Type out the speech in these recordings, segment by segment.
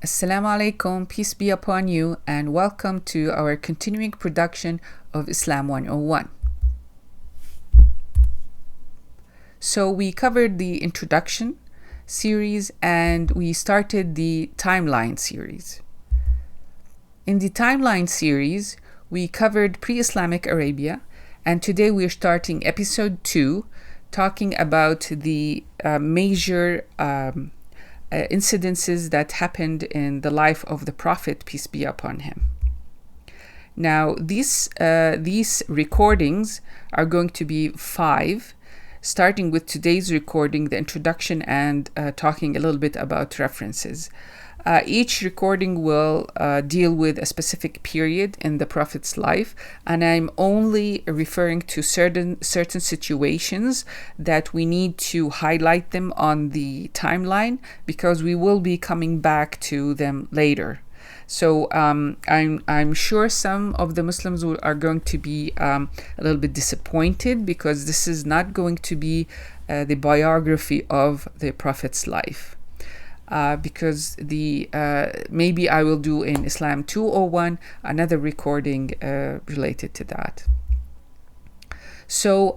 Assalamu alaikum, peace be upon you, and welcome to our continuing production of Islam 101. So we covered the introduction series and we started the timeline series. In the timeline series, we covered pre-Islamic Arabia, and today we're starting episode 2, talking about the major incidences that happened in the life of the Prophet, peace be upon him. Now, these recordings are going to be 5, starting with today's recording, the introduction, and talking a little bit about references. Each recording will deal with a specific period in the Prophet's life, and I'm only referring to certain situations that we need to highlight them on the timeline because we will be coming back to them later. So I'm sure some of the Muslims are going to be a little bit disappointed because this is not going to be the biography of the Prophet's life. Because maybe I will do in Islam 201 another recording related to that. So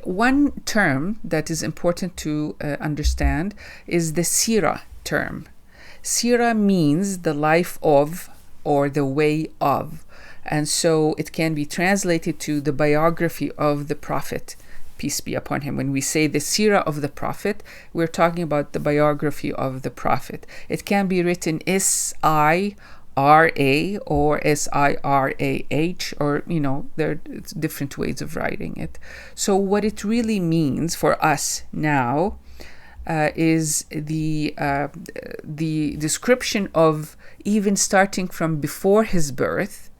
one term that is important to understand is the Sirah term. Sirah means the life of or the way of, and so it can be translated to the biography of the Prophet, peace be upon him. When we say the Sirah of the Prophet, we're talking about the biography of the Prophet. It can be written S-I-R-A or S-I-R-A-H, or, there are different ways of writing it. So what it really means for us now is the description of even starting from before his birth,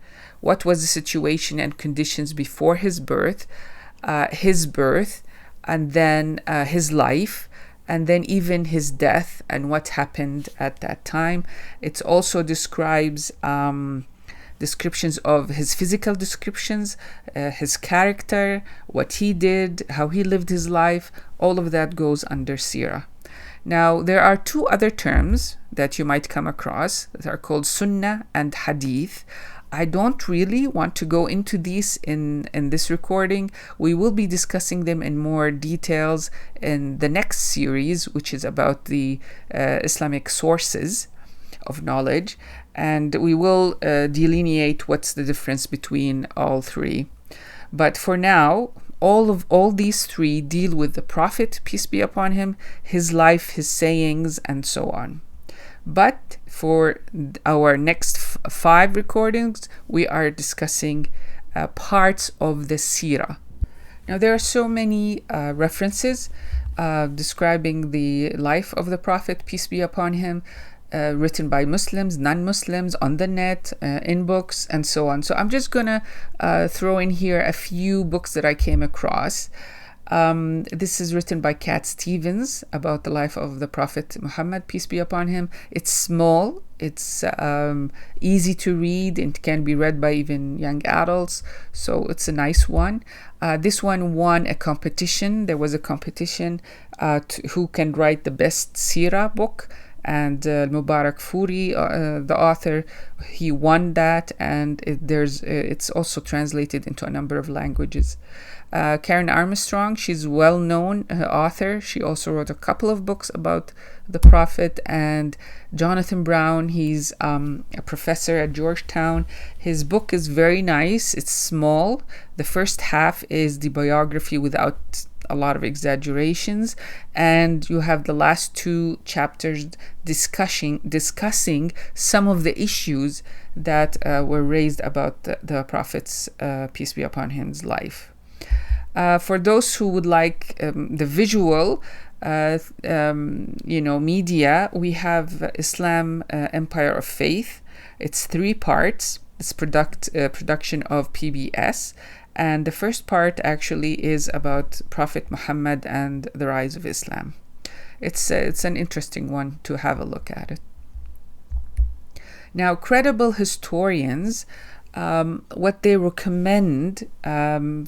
what was the situation and conditions before his birth, and then his life, and then even his death and what happened at that time. It also describes descriptions of his physical descriptions, his character, what he did, how he lived his life. All of that goes under Sirah. Now, there are 2 other terms that you might come across that are called Sunnah and Hadith. I don't really want to go into these in this recording. We will be discussing them in more details in the next series, which is about the Islamic sources of knowledge, and we will delineate what's the difference between all 3. But for now, all these 3 deal with the Prophet, peace be upon him, his life, his sayings, and so on. But for our next 5 recordings, we are discussing parts of the Sirah. Now, there are so many references describing the life of the Prophet, peace be upon him, written by Muslims, non-Muslims, on the net, in books, and so on. So I'm just going to throw in here a few books that I came across. This is written by Cat Stevens about the life of the Prophet Muhammad, peace be upon him. It's small, it's easy to read, and can be read by even young adults, so it's a nice one. This one won a competition. There was a competition who can write the best Sirah book, and Mubarak Furi, the author, he won that, and it's also translated into a number of languages. Karen Armstrong, she's a well-known author. She also wrote a couple of books about the Prophet. And Jonathan Brown, he's a professor at Georgetown. His book is very nice. It's small. The first half is the biography without a lot of exaggerations, and you have the last 2 chapters discussing some of the issues that were raised about the Prophet's peace be upon him's life. For those who would like the visual media, we have Islam Empire of Faith. It's 3 parts. It's production of PBS. And the first part actually is about Prophet Muhammad and the rise of Islam. It's an interesting one to have a look at it. Now, credible historians, what they recommend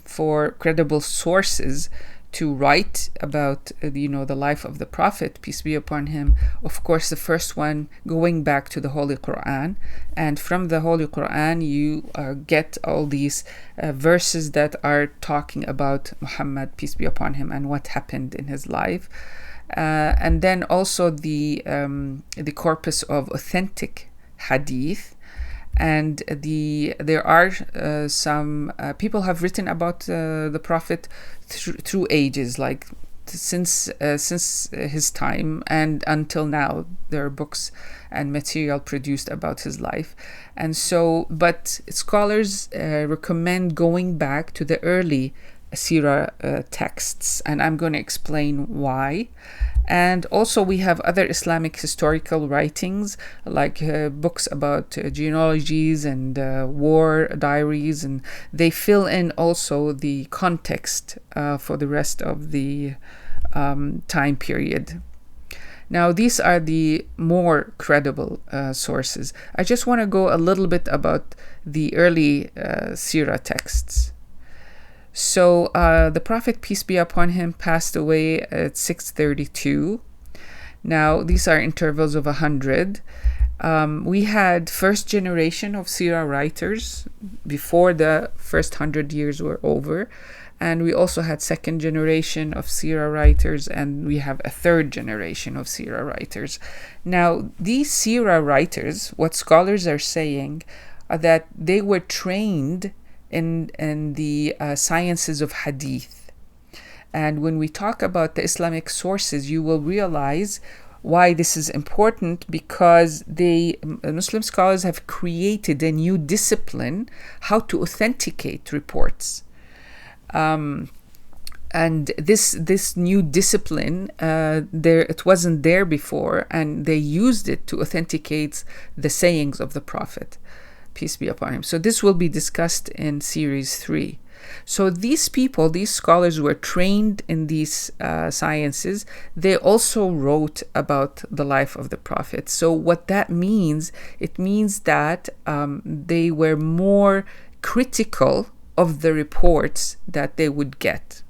for credible sources to write about the life of the Prophet, peace be upon him. Of course, the first one going back to the Holy Quran, and from the Holy Quran you get all these verses that are talking about Muhammad, peace be upon him, and what happened in his life. And then also the corpus of authentic hadith, and there are some people have written about the Prophet through ages, like since his time and until now. There are books and material produced about his life, and so but scholars recommend going back to the early Sirah texts, and I'm going to explain why. And also we have other Islamic historical writings, like books about genealogies and war diaries, and they fill in also the context for the rest of the time period. Now, these are the more credible sources. I just want to go a little bit about the early Sirah texts. So the Prophet, peace be upon him, passed away at 632. Now, these are intervals of 100. We had first generation of Sirah writers before the first 100 years were over. And we also had second generation of Sirah writers, and we have a third generation of Sirah writers. Now, these Sirah writers, what scholars are saying, are that they were trained in the sciences of hadith. And when we talk about the Islamic sources, you will realize why this is important, because Muslim scholars have created a new discipline, how to authenticate reports. And this new discipline, it wasn't there before, and they used it to authenticate the sayings of the Prophet, peace be upon him. So this will be discussed in series 3. So these people, these scholars, were trained in these sciences. They also wrote about the life of the Prophet. So what that means, it means that they were more critical of the reports that they would get.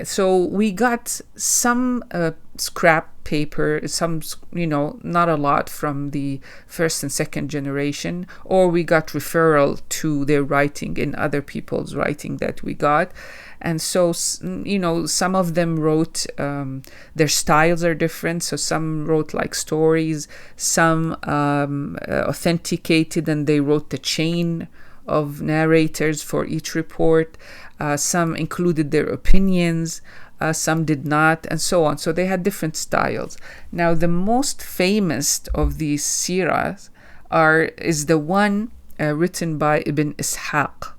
So we got some scrap paper, some, not a lot from the first and second generation, or we got referral to their writing in other people's writing that we got. And so, some of them wrote, their styles are different. So some wrote like stories, some authenticated, and they wrote the chain of narrators for each report. Some included their opinions, some did not, and so on. So they had different styles. Now, the most famous of these sirahs is the one written by Ibn Ishaq.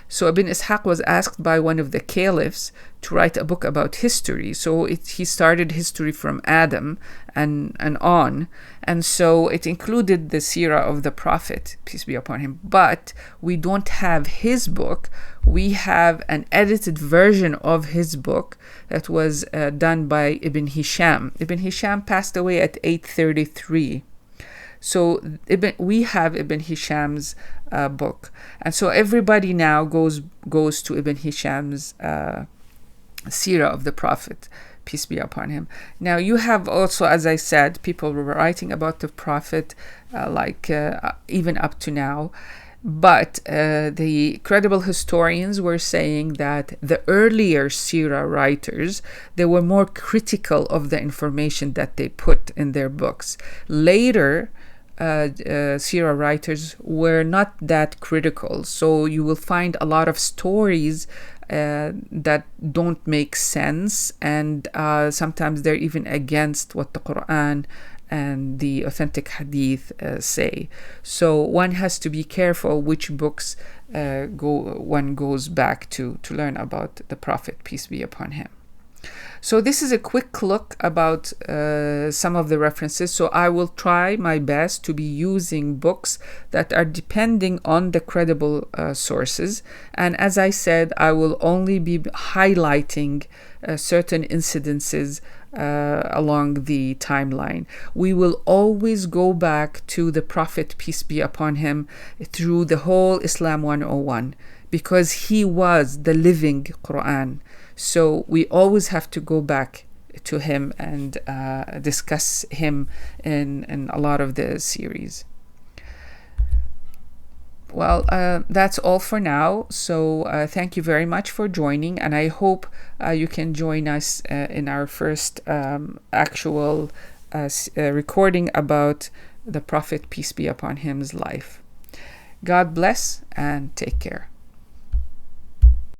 So Ibn Ishaq was asked by one of the caliphs to write a book about history. So he started history from Adam and on. And so it included the seerah of the Prophet, peace be upon him. But we don't have his book. We have an edited version of his book that was done by Ibn Hisham. Ibn Hisham passed away at 833. So we have Ibn Hisham's book. And so everybody now goes to Ibn Hisham's seerah of the Prophet, peace be upon him. Now you have also, as I said, people were writing about the Prophet even up to now. But the credible historians were saying that the earlier seerah writers, they were more critical of the information that they put in their books. Later, seerah writers were not that critical. So you will find a lot of stories that don't make sense, and sometimes they're even against what the Quran and the authentic hadith say. So one has to be careful which books one goes back to learn about the Prophet, peace be upon him. So this is a quick look about some of the references. So I will try my best to be using books that are depending on the credible sources. And as I said, I will only be highlighting certain incidences along the timeline. We will always go back to the Prophet, peace be upon him, through the whole Islam 101. because he was the living Quran. So we always have to go back to him and discuss him in a lot of the series. Well, that's all for now. So thank you very much for joining, and I hope you can join us in our first actual recording about the Prophet, peace be upon him's life. God bless and take care.